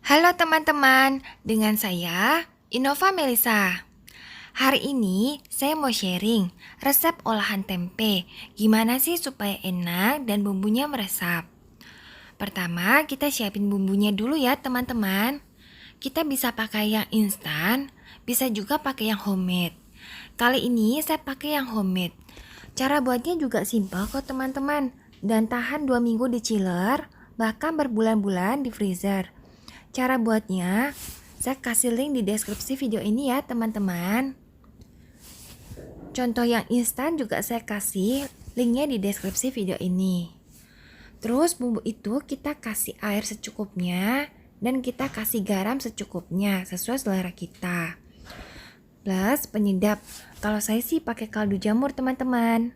Halo teman-teman, dengan saya Innova Melisa. Hari ini saya mau sharing resep olahan tempe. Gimana sih supaya enak dan bumbunya meresap? Pertama, kita siapin bumbunya dulu ya teman-teman. Kita bisa pakai yang instan, bisa juga pakai yang homemade. Kali ini saya pakai yang homemade. Cara buatnya juga simpel kok teman-teman. Dan tahan 2 minggu di chiller, bahkan berbulan-bulan di freezer. Cara buatnya, saya kasih link di deskripsi video ini ya teman-teman. Contoh yang instan juga saya kasih linknya di deskripsi video ini. Terus bumbu itu kita kasih air secukupnya dan kita kasih garam secukupnya sesuai selera kita. Plus penyedap, kalau saya sih pakai kaldu jamur teman-teman.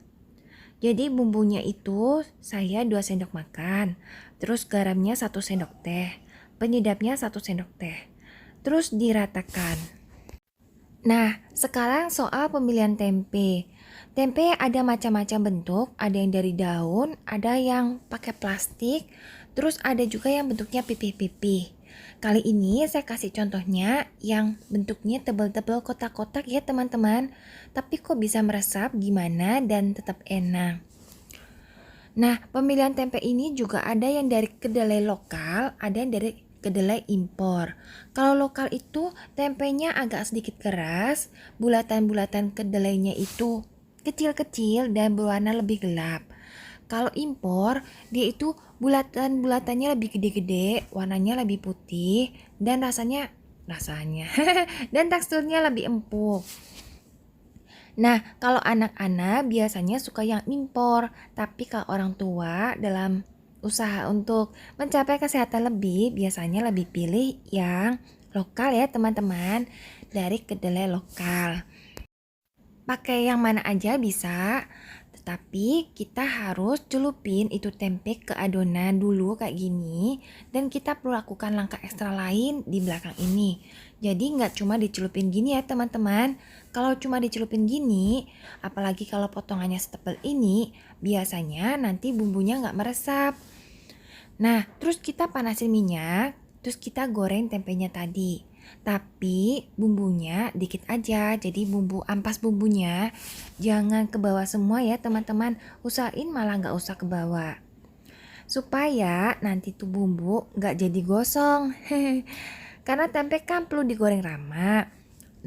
Jadi bumbunya itu saya 2 sendok makan, terus garamnya 1 sendok teh, penyedapnya 1 sendok teh. Terus diratakan. Nah, sekarang soal pemilihan tempe. Tempe ada macam-macam bentuk, ada yang dari daun, ada yang pakai plastik, terus ada juga yang bentuknya pipih-pipih. Kali ini saya kasih contohnya yang bentuknya tebal-tebal kotak-kotak ya teman-teman. Tapi kok bisa meresap gimana dan tetap enak. Nah, pemilihan tempe ini juga ada yang dari kedelai lokal, ada yang dari kedelai impor. Kalau lokal itu tempenya agak sedikit keras, bulatan-bulatan kedelainya itu kecil-kecil dan berwarna lebih gelap. Kalau impor, dia itu bulatan-bulatannya lebih gede-gede, warnanya lebih putih dan rasanya dan teksturnya lebih empuk. Nah, kalau anak-anak biasanya suka yang impor, tapi kalau orang tua dalam usaha untuk mencapai kesehatan lebih, biasanya lebih pilih yang lokal ya teman-teman, dari kedelai lokal. Pakai yang mana aja bisa, tetapi kita harus celupin itu tempe ke adonan dulu kayak gini. Dan kita perlu lakukan langkah ekstra lain di belakang ini. Jadi nggak cuma dicelupin gini ya teman-teman. Kalau cuma dicelupin gini, apalagi kalau potongannya setebal ini, biasanya nanti bumbunya nggak meresap. Nah, terus kita panasin minyak, terus kita goreng tempenya tadi. Tapi bumbunya dikit aja, jadi bumbu ampas bumbunya jangan ke bawah semua ya teman-teman. Usahain malah nggak usah ke bawah. Supaya nanti tuh bumbu nggak jadi gosong. Karena tempe kan perlu digoreng lama.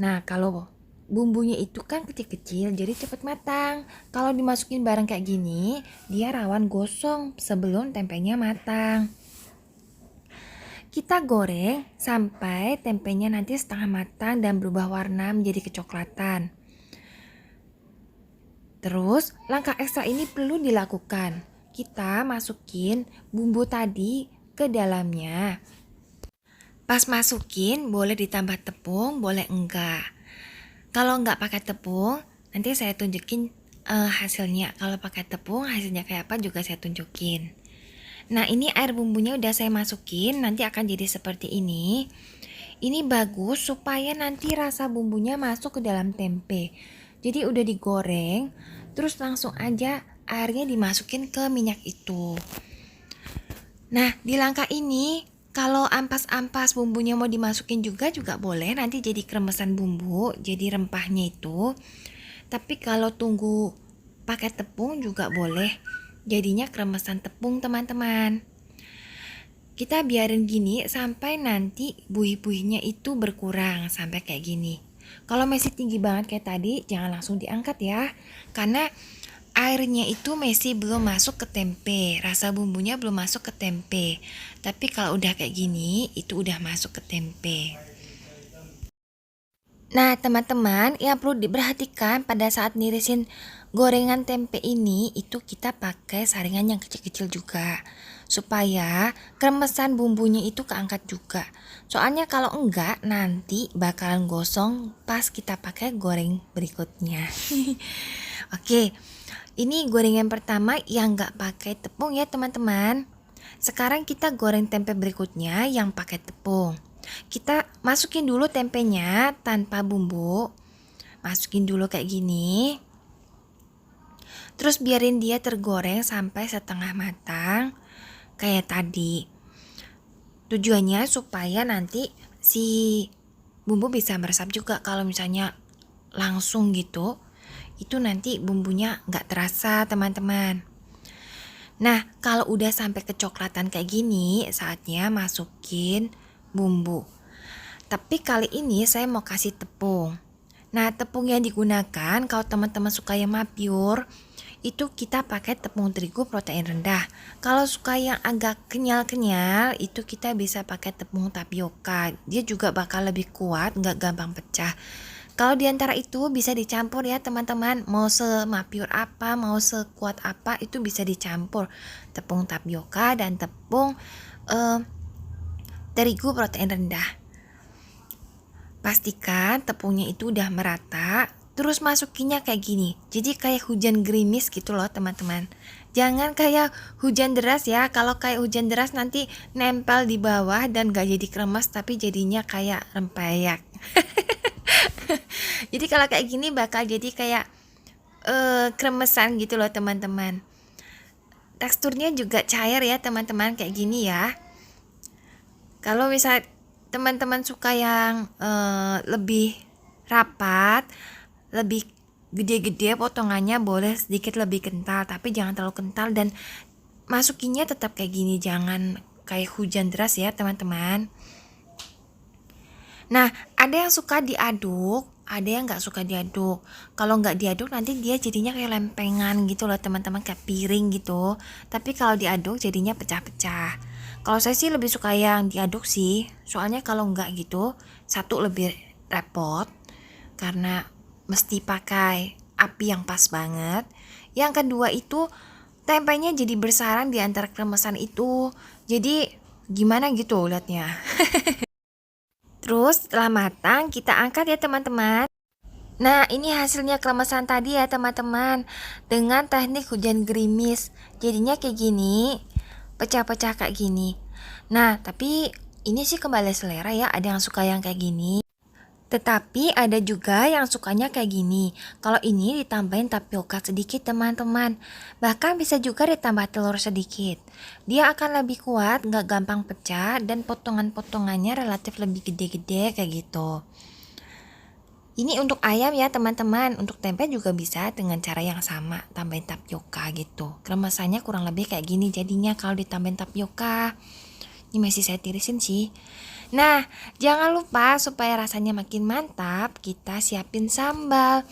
Nah kalau bumbunya itu kan kecil-kecil jadi cepet matang. Kalau dimasukin bareng kayak gini, dia rawan gosong sebelum tempenya matang. Kita goreng sampai tempenya nanti setengah matang dan berubah warna menjadi kecoklatan. Terus langkah ekstra ini perlu dilakukan. Kita masukin bumbu tadi ke dalamnya. Pas masukin boleh ditambah tepung, boleh enggak. Kalau enggak pakai tepung, nanti saya tunjukin hasilnya. Kalau pakai tepung hasilnya kayak apa juga saya tunjukin. Nah ini air bumbunya udah saya masukin, nanti akan jadi seperti ini. Ini bagus supaya nanti rasa bumbunya masuk ke dalam tempe. Jadi udah digoreng, terus langsung aja airnya dimasukin ke minyak itu. Nah di langkah ini kalau ampas-ampas bumbunya mau dimasukin juga boleh, nanti jadi kremesan bumbu, jadi rempahnya itu. Tapi kalau tunggu pakai tepung juga boleh, jadinya kremesan tepung teman-teman. Kita biarin gini sampai nanti buih-buihnya itu berkurang sampai kayak gini. Kalau masih tinggi banget kayak tadi, jangan langsung diangkat ya. Karena airnya itu masih belum masuk ke tempe, rasa bumbunya belum masuk ke tempe. Tapi kalau udah kayak gini, itu udah masuk ke tempe. Nah, teman-teman, yang perlu diperhatikan pada saat nirisin gorengan tempe ini, itu kita pakai saringan yang kecil-kecil juga. Supaya kremesan bumbunya itu keangkat juga. Soalnya kalau enggak, nanti bakalan gosong pas kita pakai goreng berikutnya. Oke, ini gorengan pertama yang enggak pakai tepung ya teman-teman. Sekarang kita goreng tempe berikutnya yang pakai tepung. Kita masukin dulu tempenya tanpa bumbu. Masukin dulu kayak gini. Terus biarin dia tergoreng sampai setengah matang kayak tadi. Tujuannya supaya nanti si bumbu bisa meresap juga. Kalau misalnya langsung gitu, itu nanti bumbunya nggak terasa teman-teman. Nah, kalau udah sampai kecoklatan kayak gini, saatnya masukin bumbu. Tapi kali ini saya mau kasih tepung. Nah, tepung yang digunakan kalau teman-teman suka yang mapiur, itu kita pakai tepung terigu protein rendah. Kalau suka yang agak kenyal-kenyal, itu kita bisa pakai tepung tapioka. Dia juga bakal lebih kuat, nggak gampang pecah. Kalau diantara itu bisa dicampur ya teman-teman. Mau semapiur apa, mau sekuat apa, itu bisa dicampur. Tepung tapioka dan tepung terigu protein rendah. Pastikan tepungnya itu udah merata, terus masukinnya kayak gini. Jadi kayak hujan gerimis gitu loh teman-teman. Jangan kayak hujan deras ya. Kalau kayak hujan deras nanti nempel di bawah dan gak jadi kremes, tapi jadinya kayak rempeyek. Jadi kalau kayak gini bakal jadi kayak kremesan gitu loh teman-teman. Teksturnya juga cair ya teman-teman, kayak gini ya. Kalau misal teman-teman suka yang lebih rapat, lebih gede-gede potongannya, boleh sedikit lebih kental, tapi jangan terlalu kental, dan masukinnya tetap kayak gini, jangan kayak hujan deras ya teman-teman. Nah, ada yang suka diaduk, ada yang nggak suka diaduk. Kalau nggak diaduk nanti dia jadinya kayak lempengan gitu loh teman-teman, kayak piring gitu. Tapi kalau diaduk jadinya pecah-pecah. Kalau saya sih lebih suka yang diaduk sih, soalnya kalau nggak gitu, satu lebih repot karena mesti pakai api yang pas banget. Yang kedua itu tempenya jadi bersarang di antara kremesan itu. Jadi gimana gitu liatnya. Terus setelah matang kita angkat ya teman-teman. Nah, ini hasilnya kremesan tadi ya teman-teman, dengan teknik hujan gerimis. Jadinya kayak gini, pecah-pecah kayak gini. Nah, tapi ini sih kembali selera ya, ada yang suka yang kayak gini. Tetapi ada juga yang sukanya kayak gini. Kalau ini ditambahin tapioka sedikit teman-teman. Bahkan bisa juga ditambah telur sedikit. Dia akan lebih kuat, nggak gampang pecah, dan potongan-potongannya relatif lebih gede-gede kayak gitu. Ini untuk ayam ya teman-teman. Untuk tempe juga bisa dengan cara yang sama, tambahin tapioka gitu. Kremesannya kurang lebih kayak gini jadinya kalau ditambahin tapioka. Ini masih saya tirisin sih. Nah, jangan lupa supaya rasanya makin mantap, kita siapin sambal.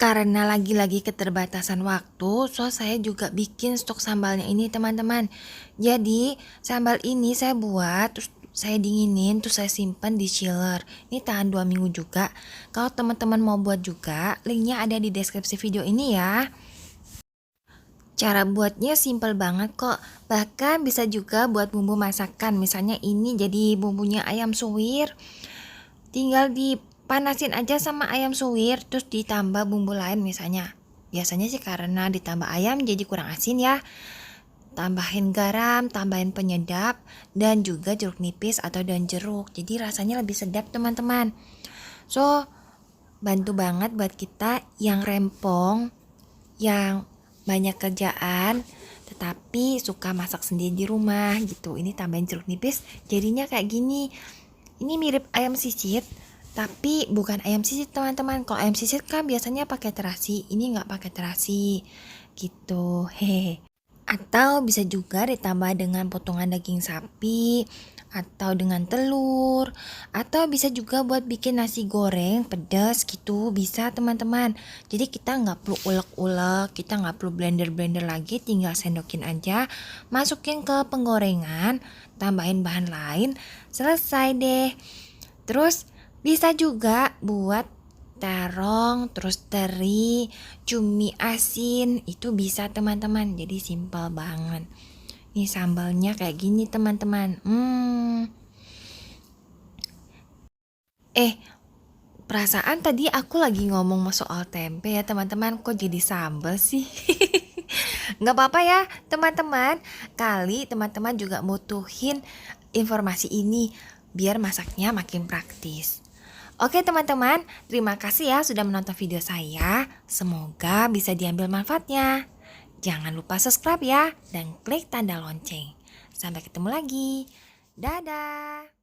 Karena lagi-lagi keterbatasan waktu, so saya juga bikin stok sambalnya ini teman-teman. Jadi, sambal ini saya buat, terus saya dinginin, terus saya simpan di chiller. Ini tahan 2 minggu juga. Kalau teman-teman mau buat juga, linknya ada di deskripsi video ini ya. Cara buatnya simple banget kok. Bahkan bisa juga buat bumbu masakan. Misalnya ini jadi bumbunya ayam suwir. Tinggal dipanasin aja sama ayam suwir, terus ditambah bumbu lain misalnya. Biasanya sih karena ditambah ayam jadi kurang asin ya. Tambahin garam, tambahin penyedap, dan juga jeruk nipis atau daun jeruk. Jadi rasanya lebih sedap teman-teman. So, bantu banget buat kita yang rempong, yang banyak kerjaan tetapi suka masak sendiri di rumah gitu. Ini tambahin jeruk nipis jadinya kayak gini. Ini mirip ayam sisit tapi bukan ayam sisit teman-teman. Kalau ayam sisit kan biasanya pakai terasi, ini nggak pakai terasi gitu. Hehe. Atau bisa juga ditambah dengan potongan daging sapi, atau dengan telur, atau bisa juga buat bikin nasi goreng pedas gitu, bisa teman-teman. Jadi kita nggak perlu ulek-ulek, kita nggak perlu blender-blender lagi, tinggal sendokin aja, masukin ke penggorengan, tambahin bahan lain, selesai deh. Terus bisa juga buat terong, terus teri, cumi asin, itu bisa teman-teman. Jadi simpel banget. Ini sambalnya kayak gini teman-teman. Perasaan tadi aku lagi ngomong soal tempe ya teman-teman. Kok jadi sambal sih? Nggak apa-apa ya teman-teman. Kali teman-teman juga butuhin informasi ini biar masaknya makin praktis. Oke teman-teman, terima kasih ya sudah menonton video saya. Semoga bisa diambil manfaatnya. Jangan lupa subscribe ya dan klik tanda lonceng. Sampai ketemu lagi. Dadah!